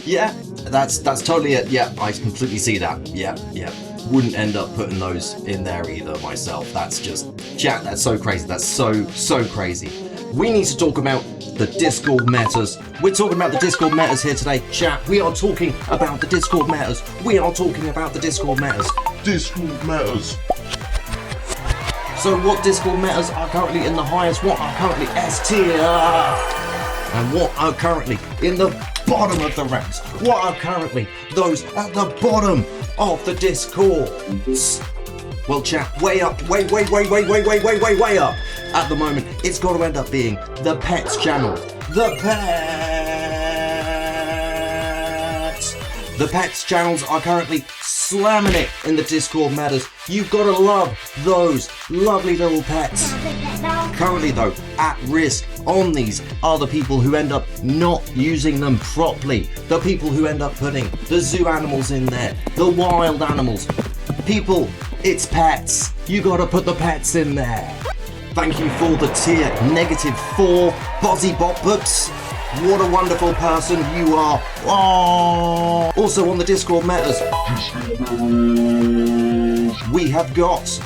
Yeah, that's totally it. Yeah, I completely see that. Yeah. Wouldn't end up putting those in there either myself. That's just, chat, that's so crazy. That's so crazy. We need to talk about the Discord metas. We're talking about the Discord metas here today. Chat, we are talking about the Discord metas. Discord metas. So what Discord metas are currently in the highest, what are currently S tier, and what are currently in the bottom of the ranks? What are currently those at the bottom of the Discords? Well, chat, way up, way up. At the moment, it's got to end up being the Pets channel. The Pets channels are currently slamming it in the Discord metas. You've got to love those lovely little pets. Currently though, at risk on these are the people who end up not using them properly. The people who end up putting the zoo animals in there, the wild animals. People, it's pets. You got to put the pets in there. Thank you for the tier -4 Bozzy Botbooks. What a wonderful person you are. Oh. Also on the Discord metas, we have got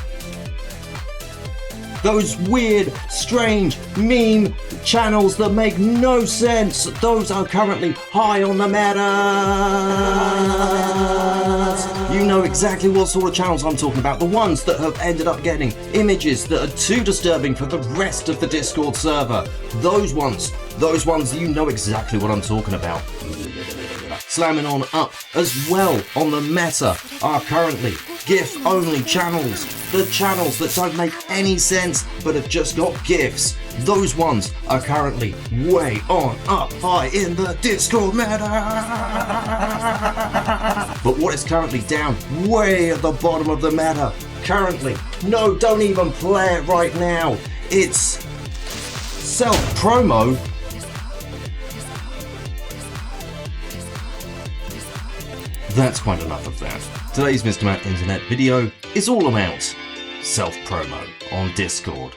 those weird, strange meme channels that make no sense. Those are currently high on the metas. You know exactly what sort of channels I'm talking about. The ones that have ended up getting images that are too disturbing for the rest of the Discord server. Those ones, you know exactly what I'm talking about. Slamming on up as well on the meta are currently GIF only channels. The channels that don't make any sense but have just got GIFs. Those ones are currently way on up high in the Discord meta. But what is currently down way at the bottom of the meta currently, no, don't even play it right now. It's self-promo. That's quite enough of that. Today's Mr. Matt Internet video is all about self-promo on Discord.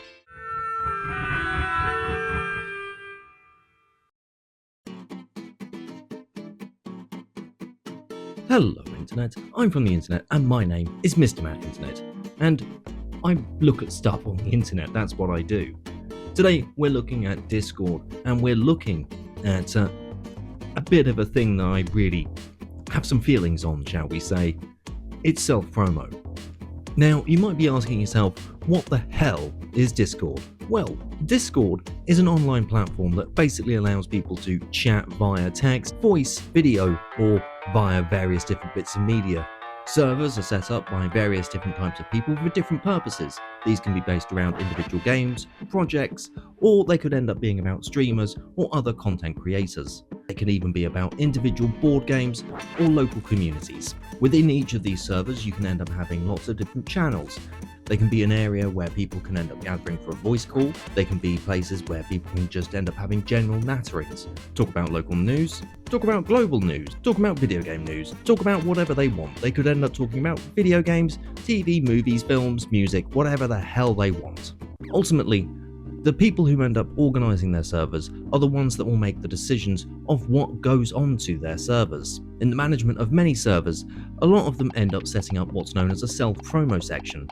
Hello Internet, I'm from the Internet and my name is Mr. Matt Internet. And I look at stuff on the Internet, that's what I do. Today we're looking at Discord and we're looking at a bit of a thing that I really have some feelings on, shall we say. It's self-promo. Now, you might be asking yourself, what the hell is Discord? Well, Discord is an online platform that basically allows people to chat via text, voice, video, or via various different bits of media. Servers are set up by various different types of people for different purposes. These can be based around individual games, projects, or they could end up being about streamers or other content creators. It can even be about individual board games or local communities. Within each of these servers, you can end up having lots of different channels. They can be an area where people can end up gathering for a voice call. They can be places where people can just end up having general natterings. Talk about local news, talk about global news, talk about video game news, talk about whatever they want. They could end up talking about video games, TV, movies, films, music, whatever the hell they want. Ultimately, the people who end up organising their servers are the ones that will make the decisions of what goes onto their servers. In the management of many servers, a lot of them end up setting up what's known as a self-promo section.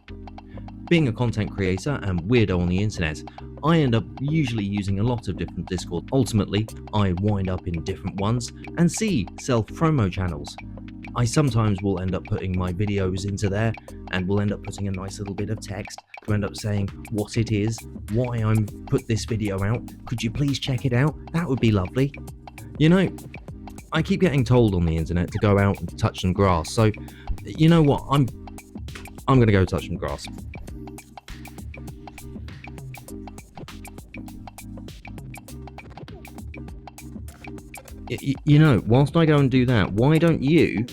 Being a content creator and weirdo on the internet, I end up usually using a lot of different Discord. Ultimately, I wind up in different ones and see self-promo channels. I sometimes will end up putting my videos into there and will end up putting a nice little bit of text to end up saying what it is, why I'm put this video out. Could you please check it out? That would be lovely. You know, I keep getting told on the internet to go out and touch some grass. So, you know what? I'm going to go touch some grass. You know, whilst I go and do that, why don't you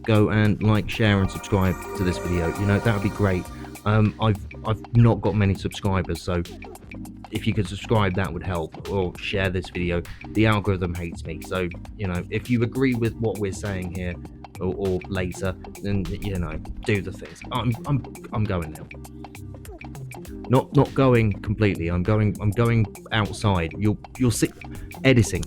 go and like, share and subscribe to this video? You know, that would be great. I've not got many subscribers, so if you could subscribe, that would help, or share this video. The algorithm hates me, so, you know, if you agree with what we're saying here, or later, then, you know, do the things. I'm going now. Not going completely. I'm going outside. You'll see. Editing.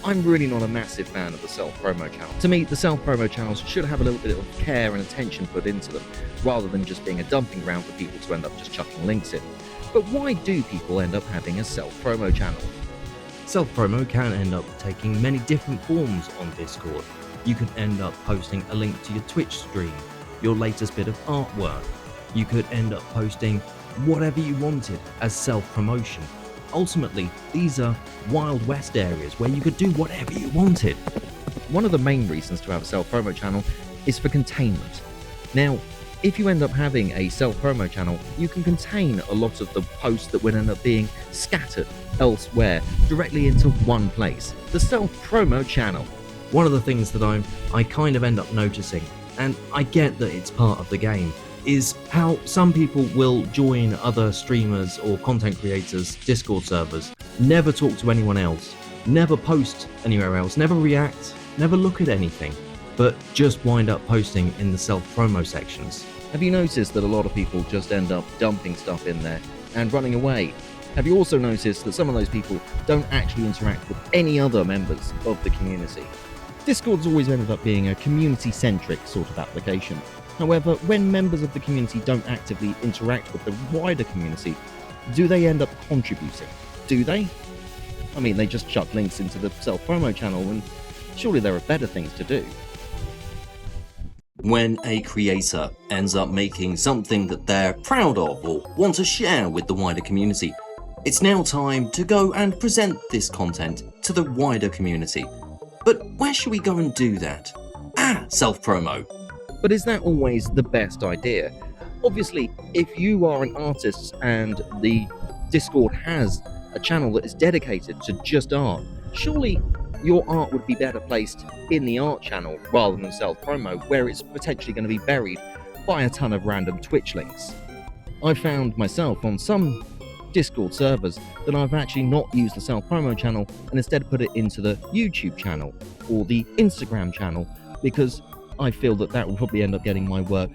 I'm really not a massive fan of the self-promo channel. To me, the self-promo channels should have a little bit of care and attention put into them, rather than just being a dumping ground for people to end up just chucking links in. But why do people end up having a self-promo channel? Self-promo can end up taking many different forms on Discord. You could end up posting a link to your Twitch stream, your latest bit of artwork. You could end up posting whatever you wanted as self-promotion. Ultimately, these are Wild West areas where you could do whatever you wanted. One of the main reasons to have a self-promo channel is for containment. Now, if you end up having a self-promo channel, you can contain a lot of the posts that would end up being scattered elsewhere directly into one place, the self-promo channel. One of the things that I kind of end up noticing, and I get that it's part of the game, is how some people will join other streamers or content creators' Discord servers, never talk to anyone else, never post anywhere else, never react, never look at anything, but just wind up posting in the self-promo sections. Have you noticed that a lot of people just end up dumping stuff in there and running away? Have you also noticed that some of those people don't actually interact with any other members of the community? Discord's always ended up being a community-centric sort of application. However, when members of the community don't actively interact with the wider community, do they end up contributing? Do they? I mean, they just chuck links into the self-promo channel, and surely there are better things to do. When a creator ends up making something that they're proud of or want to share with the wider community, it's now time to go and present this content to the wider community. But where should we go and do that? Self-promo. But is that always the best idea? Obviously, if you are an artist and the Discord has a channel that is dedicated to just art, surely your art would be better placed in the art channel rather than self-promo, where it's potentially going to be buried by a ton of random Twitch links. I've found myself on some Discord servers that I've actually not used the self-promo channel and instead put it into the YouTube channel or the Instagram channel, because I feel that that will probably end up getting my work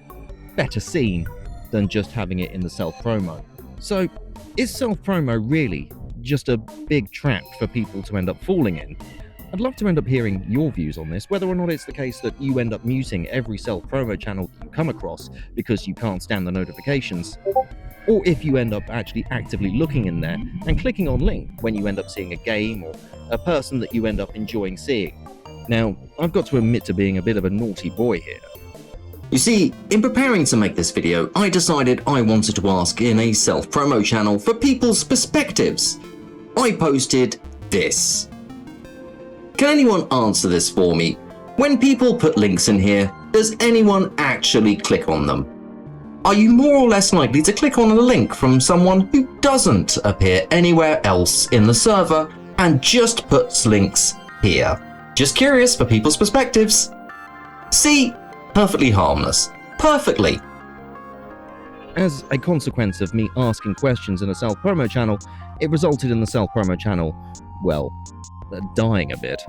better seen than just having it in the self-promo. So, is self-promo really just a big trap for people to end up falling in? I'd love to end up hearing your views on this, whether or not it's the case that you end up muting every self-promo channel you come across because you can't stand the notifications, or if you end up actually actively looking in there and clicking on link when you end up seeing a game or a person that you end up enjoying seeing. Now, I've got to admit to being a bit of a naughty boy here. You see, in preparing to make this video, I decided I wanted to ask in a self-promo channel for people's perspectives. I posted this. Can anyone answer this for me? When people put links in here, does anyone actually click on them? Are you more or less likely to click on a link from someone who doesn't appear anywhere else in the server and just puts links here? Just curious for people's perspectives. See? Perfectly harmless. Perfectly. As a consequence of me asking questions in a self-promo channel, it resulted in the self-promo channel, well, dying a bit.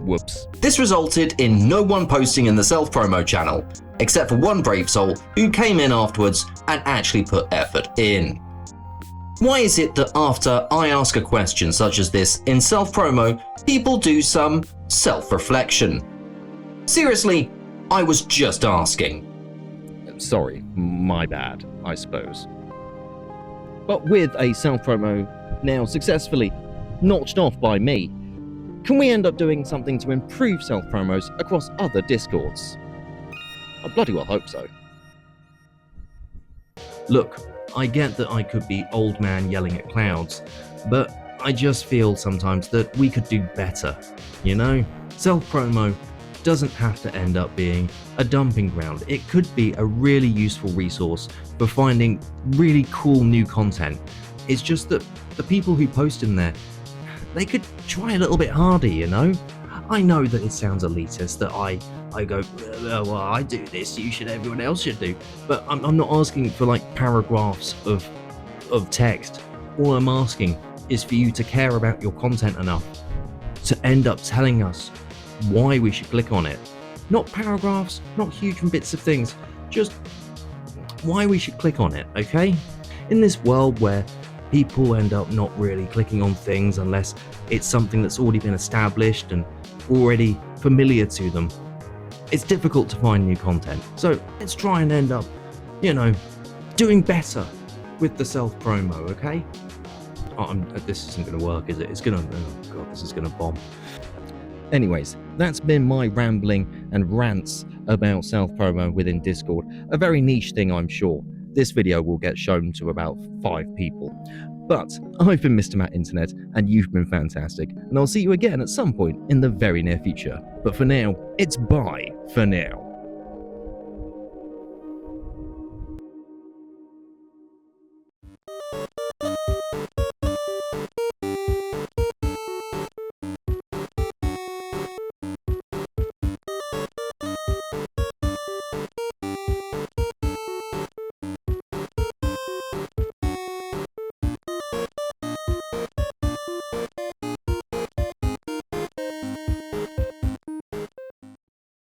Whoops. This resulted in no one posting in the self-promo channel, except for one brave soul who came in afterwards and actually put effort in. Why is it that after I ask a question such as this in self-promo, people do some self-reflection? Seriously, I was just asking. Sorry, my bad, I suppose. But with a self-promo now successfully notched off by me, can we end up doing something to improve self-promos across other Discords? I bloody well hope so. Look, I get that I could be old man yelling at clouds, but I just feel sometimes that we could do better, you know? Self-promo doesn't have to end up being a dumping ground. It could be a really useful resource for finding really cool new content. It's just that the people who post in there, they could try a little bit harder, you know? I know that it sounds elitist, that I go, well, I do this, everyone else should do. But I'm not asking for like paragraphs of text. All I'm asking is for you to care about your content enough to end up telling us why we should click on it. Not paragraphs, not huge bits of things, just why we should click on it, okay? In this world where people end up not really clicking on things unless it's something that's already been established and already familiar to them, it's difficult to find new content. So let's try and end up, doing better with the self-promo, okay? This isn't going to work, is it? It's going to... Oh, God, this is going to bomb. Anyways, that's been my rambling and rants about self-promo within Discord. A very niche thing, I'm sure. This video will get shown to about 5 people. But I've been Mr. Matt Internet, and you've been fantastic, and I'll see you again at some point in the very near future. But for now, it's bye for now.